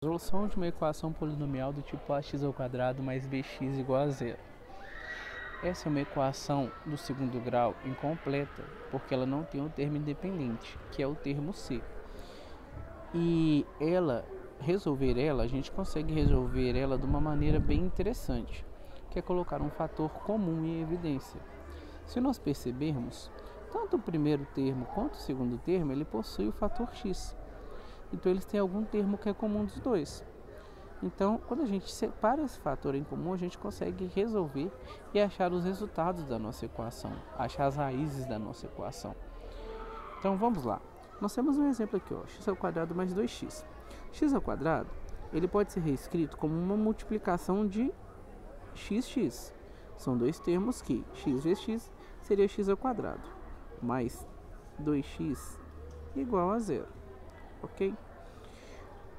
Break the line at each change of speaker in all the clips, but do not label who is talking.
Resolução de uma equação polinomial do tipo ax² mais bx igual a zero. Essa é uma equação do segundo grau incompleta, porque ela não tem um termo independente, que é o termo c. E a gente consegue resolver ela de uma maneira bem interessante, que é colocar um fator comum em evidência. Se nós percebermos, tanto o primeiro termo quanto o segundo termo, ele possui o fator x. Então eles têm algum termo que é comum dos dois. Então, quando a gente separa esse fator em comum, a gente consegue resolver e achar os resultados da nossa equação, achar as raízes da nossa equação. Então, vamos lá. Nós temos um exemplo aqui, ó, x² mais 2x. x², ele pode ser reescrito como uma multiplicação de x. São dois termos que x vezes x seria x² mais 2x igual a zero. Ok?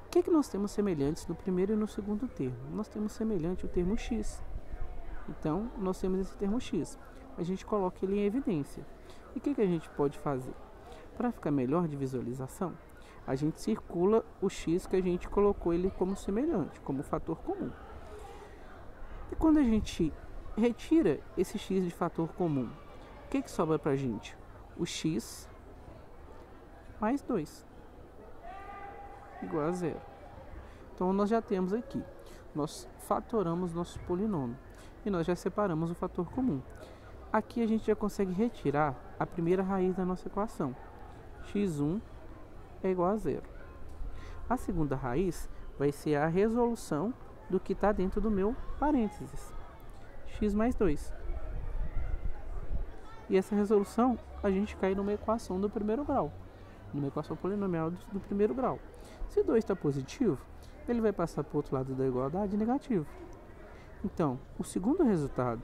O que nós temos semelhantes no primeiro e no segundo termo? Nós temos semelhante o termo x. Então, nós temos esse termo x. A gente coloca ele em evidência. E o que a gente pode fazer? Para ficar melhor de visualização, a gente circula o x que a gente colocou ele como semelhante, como fator comum. E quando a gente retira esse x de fator comum, o que sobra para a gente? O x mais 2. Igual a zero. Então nós já temos aqui, nós fatoramos nosso polinômio e nós já separamos o fator comum. Aqui a gente já consegue retirar a primeira raiz da nossa equação, x1 é igual a zero. A segunda raiz vai ser a resolução do que está dentro do meu parênteses, x mais 2. E essa resolução a gente cai numa equação do primeiro grau, numa equação polinomial do primeiro grau. Se 2 está positivo, ele vai passar para o outro lado da igualdade negativo. Então, o segundo resultado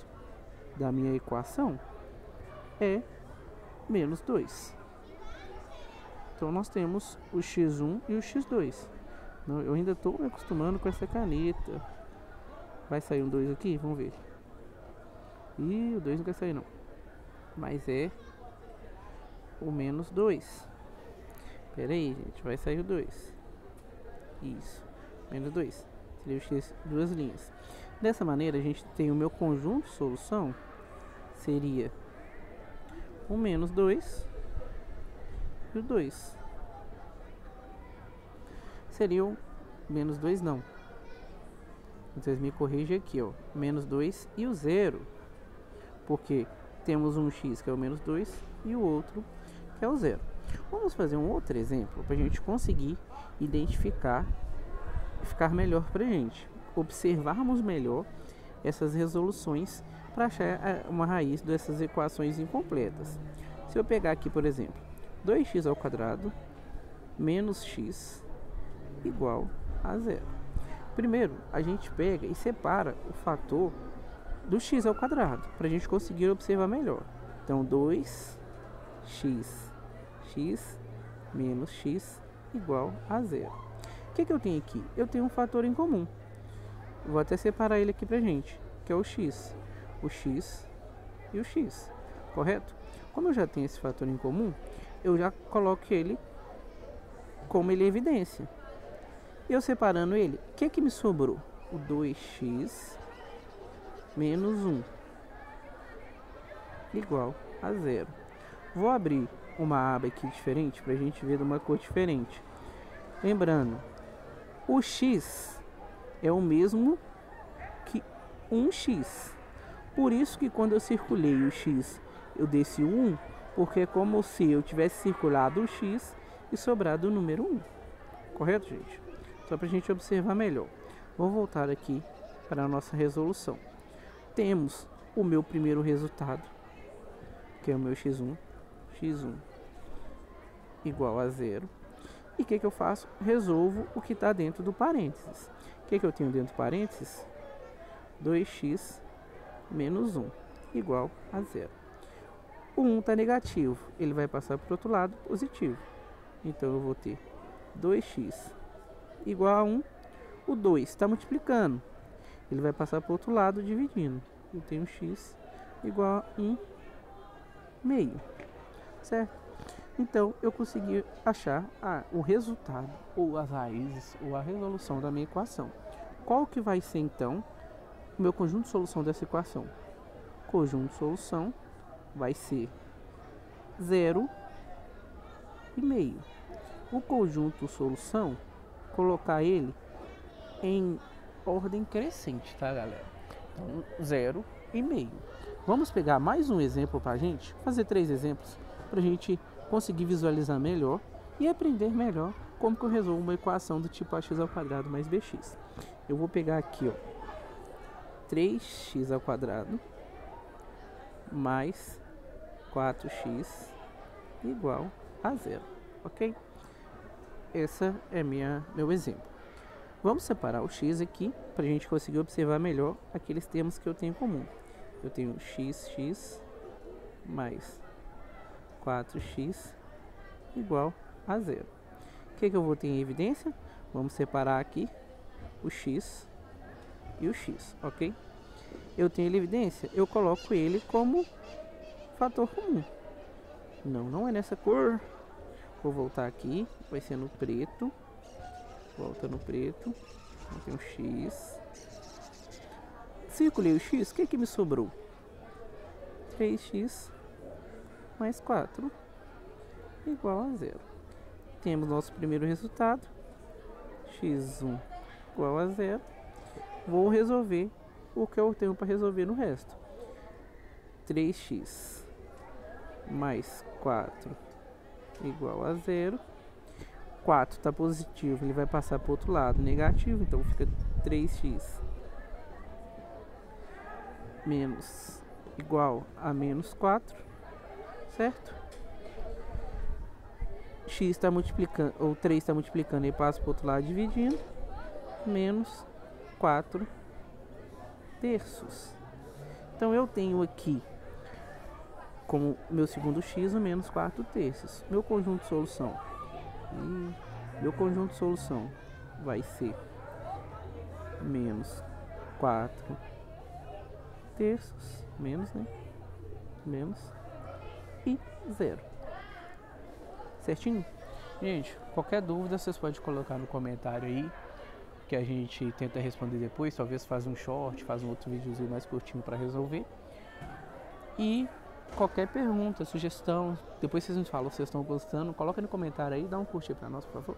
da minha equação é menos 2. Então, nós temos o x1 e o x2. Eu ainda estou me acostumando com essa caneta. Vai sair um 2 aqui? Vamos ver. Ih, o 2 não quer sair não. Mas é o menos 2. Pera aí, gente. Vai sair o 2. Isso. Menos 2. Seria o x, duas linhas. Dessa maneira, a gente tem o meu conjunto de solução. Seria o menos 2 e o 2. Seria o menos 2 não. Vocês me corrigem aqui, ó. Menos 2 e o 0. Porque temos um x que é o menos 2 e o outro que é o 0. Vamos fazer um outro exemplo para a gente conseguir identificar e ficar melhor para a gente. Observarmos melhor essas resoluções para achar uma raiz dessas equações incompletas. Se eu pegar aqui, por exemplo, 2x² menos x igual a zero. Primeiro, a gente pega e separa o fator do x² para a gente conseguir observar melhor. Então, 2x menos x igual a zero. O que eu tenho aqui? Eu tenho um fator em comum. Vou até separar ele aqui pra gente, que é o x e o x, correto? Como eu já tenho esse fator em comum, eu já coloco ele como ele é evidência. Eu separando ele, o que me sobrou? O 2x menos 1 igual a zero. Vou abrir uma aba aqui diferente para a gente ver de uma cor diferente. Lembrando, o x é o mesmo que 1x. Por isso que quando eu circulei o x, eu desci o 1, porque é como se eu tivesse circulado o x e sobrado o número 1. Correto, gente? Só para a gente observar melhor. Vou voltar aqui para a nossa resolução. Temos o meu primeiro resultado, que é o meu x1 igual a zero. E o que eu faço? Resolvo o que está dentro do parênteses. O que eu tenho dentro do parênteses? 2x menos 1 igual a zero. O 1 está negativo, ele vai passar para o outro lado positivo. Então eu vou ter 2x igual a 1. O 2 está multiplicando, ele vai passar para o outro lado dividindo. Eu tenho x igual a 1 meio, certo? Então eu consegui achar o resultado, ou as raízes, ou a resolução da minha equação. Qual que vai ser então o meu conjunto de solução dessa equação? O conjunto de solução vai ser 0,5. O conjunto de solução, colocar ele em ordem crescente, tá, galera? Então, 0,5. Vamos pegar mais um exemplo para a gente, fazer 3 exemplos para a gente conseguir visualizar melhor e aprender melhor como que eu resolvo uma equação do tipo ax ao quadrado mais bx. Eu vou pegar aqui, ó, 3x ao quadrado mais 4x igual a 0, ok? Esse é meu exemplo. Vamos separar o x aqui para a gente conseguir observar melhor aqueles termos que eu tenho em comum. Eu tenho x mais 4x igual a 0. O que eu vou ter em evidência? Vamos separar aqui o x e o x, ok? Eu tenho evidência, eu coloco ele como fator comum. Não é nessa cor. Vou voltar aqui, vai ser no preto. Volta no preto. Eu tenho x. Circulei o x, o que me sobrou? 3x mais 4 igual a 0. Temos nosso primeiro resultado, x1 igual a 0. Vou resolver o que eu tenho para resolver no resto. 3x mais 4 igual a 0. 4 está positivo, ele vai passar para o outro lado, negativo, então fica 3x menos igual a menos 4, certo? X está multiplicando, ou 3 está multiplicando e passa para o outro lado dividindo, menos 4 terços. Então eu tenho aqui como meu segundo x o menos 4 terços. Meu conjunto de solução. Meu conjunto de solução vai ser menos 4 terços, menos, né? Menos e 0. Certinho? Gente, qualquer dúvida vocês podem colocar no comentário aí, que a gente tenta responder depois. Talvez faz um short, faz um outro videozinho mais curtinho para resolver. E qualquer pergunta, sugestão, depois vocês me falam se vocês estão gostando, coloca no comentário aí, dá um curtir para nós, por favor.